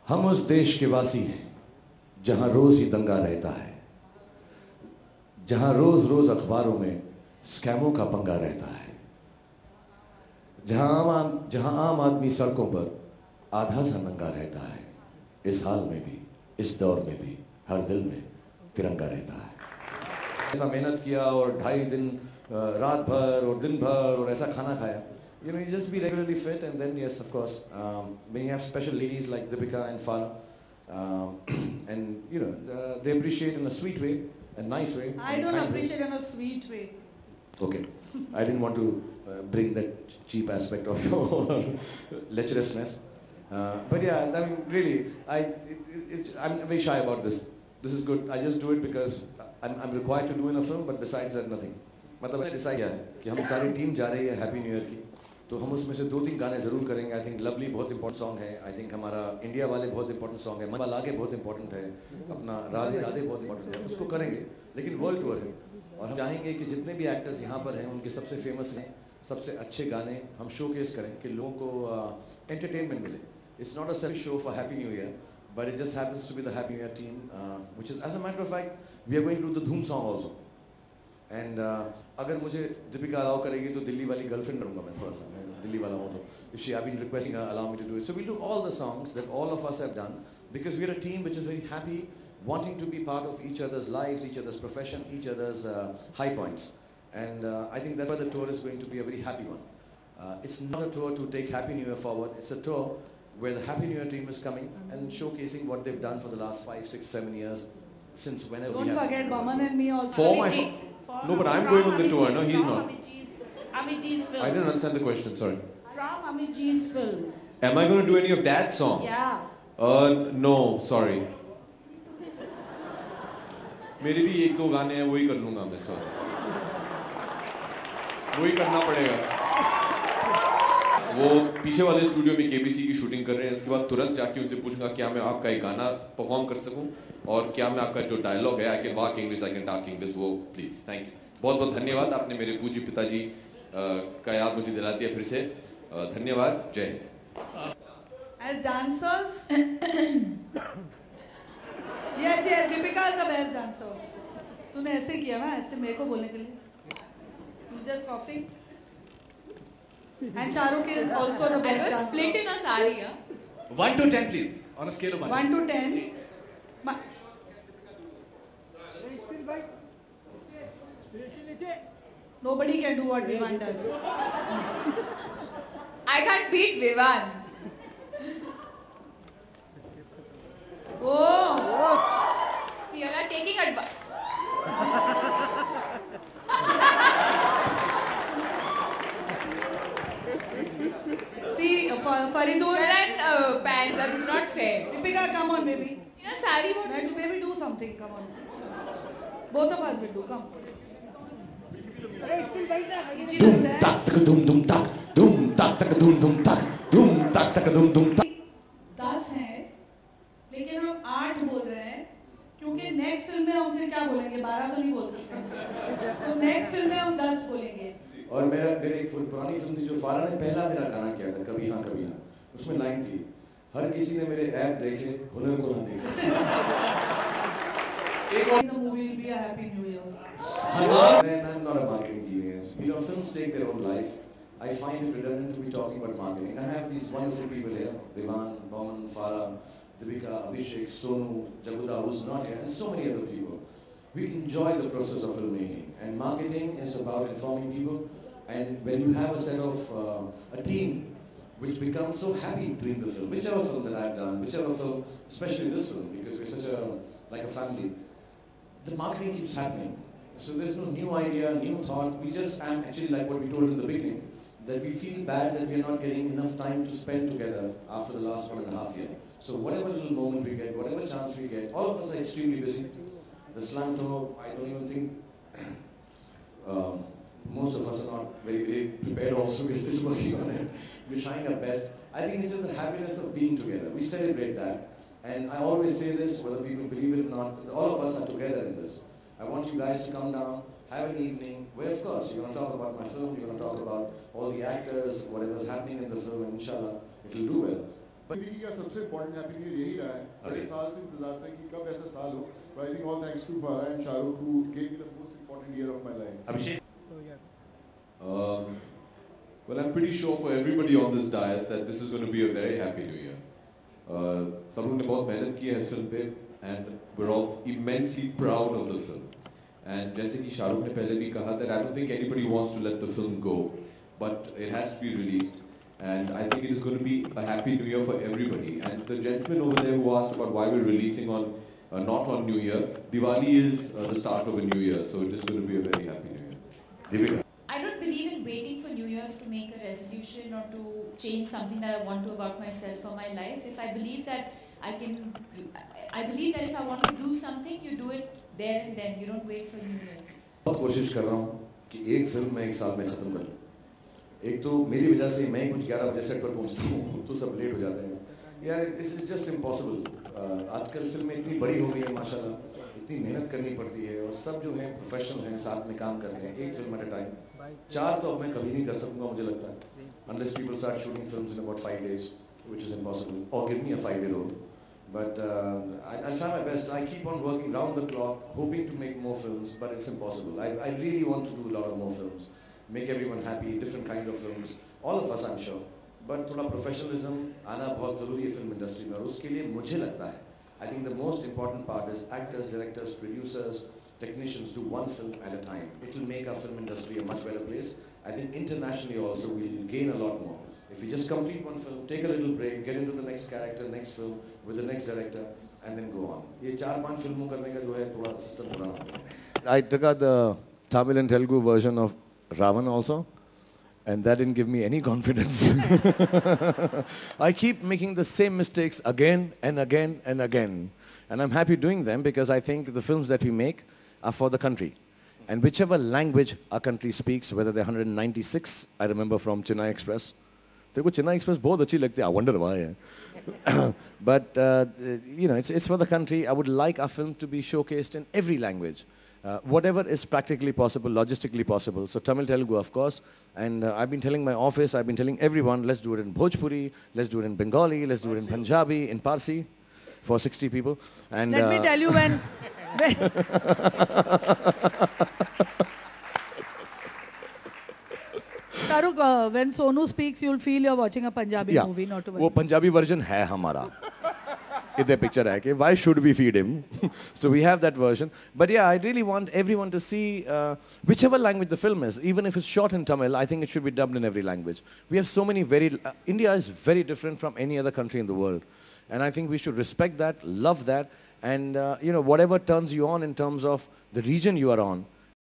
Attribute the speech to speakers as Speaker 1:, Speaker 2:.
Speaker 1: हम उस देश के वासी हैं जहां रोज ही दंगा रहता है, जहां रोज रोज अखबारों में स्कैमों का पंगा रहता है, जहां आम आदमी सड़कों पर आधा सा नंगा रहता है। इस हाल में भी, इस दौर में भी हर दिल में तिरंगा रहता है। ऐसा मेहनत किया और 2.5 दिन रात भर और दिन भर और ऐसा खाना खाया, you just be regularly fit, and then yes, of course, when you have special ladies like Deepika and Farah, and they appreciate in a sweet way, a nice way.
Speaker 2: I don't appreciate in a sweet way.
Speaker 1: Okay, I didn't want to bring that cheap aspect of your lecherousness, but yeah, I mean, really, I'm very shy about this. This is good. I just do it because I'm required to do in a film, but besides that, nothing. मतलब मैंने decide किया है कि हम सारी team जा रही है हैप्पी न्यू ईयर की, तो हम उसमें से 2-3 गाने ज़रूर करेंगे। आई थिंक लवली बहुत इंपॉर्टेंट सॉन्ग है, आई थिंक हमारा इंडिया वाले बहुत इंपॉर्टेंट सॉन्ग है, मन लागे बहुत इंपॉर्टेंट है, अपना राधे राधे बहुत इंपॉर्टेंट है, उसको करेंगे। लेकिन वर्ल्ड टूर है और हम चाहेंगे कि जितने भी एक्टर्स यहाँ पर हैं उनके सबसे फेमस हैं, सबसे अच्छे गाने हम शोकेस करें कि लोगों को एंटरटेनमेंट मिले। It's not a self show for happy new year, but it just happens to be the Happy New Year team, which is, as a matter of fact, we are going to do the Dhoom song also. And अगर मुझे Deepika allow करेगी तो दिल्ली वाली girlfriend करूँगा मैं, थोड़ा सा मैं दिल्ली वाला हूँ तो, if she have been requesting her allow me to do it, so we'll do all the songs that all of us have done, because we are a team which is very happy, wanting to be part of each other's lives, each other's profession, each other's high points, and I think that's why the tour is going to be a very happy one. It's not a tour to take Happy New Year forward, it's a tour where the Happy New Year team is coming and showcasing what they've done for the last 5, 6, 7 years, since whenever
Speaker 2: Don't
Speaker 1: we have.
Speaker 2: forget Baman and me also.
Speaker 1: For my no, but I'm going on the tour. No, he's not.
Speaker 3: Amit-ji's film.
Speaker 1: I didn't understand the question. Sorry.
Speaker 3: From Amit-ji's film.
Speaker 1: Am I going to do any of Dad's songs?
Speaker 3: Yeah.
Speaker 1: No, sorry. मेरे भी 1-2 गाने हैं, वही कर लूँगा मैं, sorry. वही करना पड़ेगा। वो पीछे वाले स्टूडियो में केबीसी की शूटिंग कर रहे हैं, इसके बाद तुरंत जाके उनसे पूछूंगा क्या मैं आपका एक गाना परफॉर्म कर सकूं और क्या मैं आपका जो डायलॉग है I can walk English, I can talk English, वो प्लीज। थैंक यू, बहुत बहुत धन्यवाद, आपने मेरे पूज्य पिताजी का याद मुझे दिला दिया फिर से, धन्यवाद, जय Hind.
Speaker 2: As dancers, yes, Deepika is the best dancer. तूने ऐसे किया ना, ऐसे मेरे को बोलने के लिए, you just coughing. And Shahrukh is also the best dancer.
Speaker 3: Split in a sari, yeah.
Speaker 4: 1 to 10, please, on a scale of 1.
Speaker 2: 1 to 10. Nobody can do what Vivan does.
Speaker 3: I can't beat Vivan.
Speaker 2: Oh!
Speaker 3: See, you are taking advantage.
Speaker 2: See, Faridun
Speaker 3: and pants, that is not fair.
Speaker 2: Deepika, come on, baby.
Speaker 3: In a sari, what?
Speaker 2: Like, baby, do something. Come on. Both of us will do. Come.
Speaker 1: Dum tak tak dum dum tak, dum tak tak dum dum tak, dum tak tak dum dum tak.
Speaker 2: 10 है, लेकिन हम 8 बोल रहे हैं, क्योंकि next film में हम फिर क्या बोलेंगे, 12 तो नहीं बोल सकते, तो नेक्स्ट फिल्म में हम 10 बोलेंगे।
Speaker 1: और मेरे एक एक पुरानी फिल्म थी जो फारा ने पहला मेरा गाना किया था, कभी हाँ कभी ना, उसमें लाइन थी, हर किसी ने मेरे ऐप देखे, हुनर को ना देखे। एक और
Speaker 2: The movie will be a happy new year.
Speaker 1: And I'm not a marketing genius. You know, films take their own life. I find it redundant to be talking about marketing. I have these wonderful people here, Divan, Boman, Farah, Deepika, Abhishek, Sonu, Jaguda, who's not here, and so many other people. We enjoy the process of filmmaking, and marketing is about informing people. And when you have a set of a team which becomes so happy doing the film, whichever film that I've done, whichever film, especially this film, because we're such like a family, the marketing keeps happening. So there's no new idea, new thought. We just am actually like what we told in the beginning, that we feel bad that we are not getting enough time to spend together after the last 1.5 years. So whatever little moment we get, whatever chance we get, all of us are extremely busy. The Slanto, I don't even think most of us are not very prepared also. We're still working on it. We're trying our best. I think it's just the happiness of being together. We celebrate that. And I always say this, whether people believe it or not, all of us are together in this. I want you guys to come down, have an evening where, of course, you're going to talk about my film, you're going to talk about all the actors, whatever's happening in the film, and inshallah, it'll do well.
Speaker 5: जिंदगी का सबसे important happy new year यही रहा है। बड़े साल से इंतजार था कि कब ऐसा साल हो। But I think all thanks to Farah and Shahrukh who gave me the most important year of my life.
Speaker 4: Abhishek.
Speaker 6: Well, I'm pretty sure for everybody on this dais that this is going to be a very happy new year. सब लोगों ने बहुत मेहनत की है इस film पे, and we're all immensely proud of the film. And जैसे कि शाहरुख ने पहले भी कहा that I don't think anybody wants to let the film go, but it has to be released. And I think it is going to be a happy new year for everybody. And the gentleman over there who asked about why we're releasing on not on New Year, Diwali is the start of a new year, so it is going to be a very happy new year. Deepika.
Speaker 3: I don't believe in waiting for New Year's to make a resolution or to change something that I want to about myself or my life. If I believe that I believe that if I want to do something, you do it there and then. You don't wait for New Year's.
Speaker 1: बहुत कोशिश कर रहा हूँ कि एक film मैं एक साल में खत्म कर लूँ। एक तो मेरी वजह से मैं कुछ 11 बजे सेट पर पहुँचता हूँ तो सब लेट हो जाते हैं। यार इट्स जस्ट इम्पॉसिबल। आजकल फिल्में इतनी बड़ी हो गई है माशाल्लाह, इतनी मेहनत करनी पड़ती है और सब जो हैं प्रोफेशनल हैं, साथ में काम करते हैं एक फिल्म एट अ टाइम। 4 तो अब मैं कभी नहीं कर सकूँगा मुझे लगता है, unless people start shooting films in about 5 days, which is impossible, or give me a 5-year-old. But I'll try my best. I keep on working round the clock, hoping to make more films, but it's impossible. I really want to do a lot of more films, make everyone happy, different kind of films, all of us I'm sure. But थोड़ा professionalism आना बहुत ज़रूरी है film industry में और उसके लिए मुझे लगता है, I think the most important part is actors, directors, producers, technicians do one film at a time. It will make our film industry a much better place. I think internationally also we'll gain a lot more. If we just complete one film, take a little break, get into the next character, next film, with the next director, and then go on. ये 4-5 फिल्मों करने का जो है थोड़ा system पुराना। I took out the Tamil and Telugu version of Ravan also, and that didn't give me any confidence. I keep making the same mistakes again and again and again. And I'm happy doing them because I think the films that we make are for the country. And whichever language our country speaks, whether they're 196, I remember from Chennai Express. Teko Chennai Express बहुत अच्छी लगती है, I wonder why. But you know, it's for the country. I would like our film to be showcased in every language. Whatever is practically possible, logistically possible. So Tamil, Telugu, of course. And I've been telling my office, I've been telling everyone, let's do it in Bhojpuri, let's do it in Bengali, let's do it in Punjabi, in Parsi, for 60 people. And
Speaker 2: Let me tell you when Shahrukh, when Sonu speaks, you'll feel you're watching a Punjabi movie, not a
Speaker 1: वो Punjabi version है हमारा. इधर picture है कि why should we feed him? So we have that version. But yeah, I really want everyone to see whichever language the film is. Even if it's shot in Tamil, I think it should be dubbed in every language. We have so many India is very different from any other country in the world. And I think we should respect that, love that. And you know, whatever turns you on in terms of the region you are on,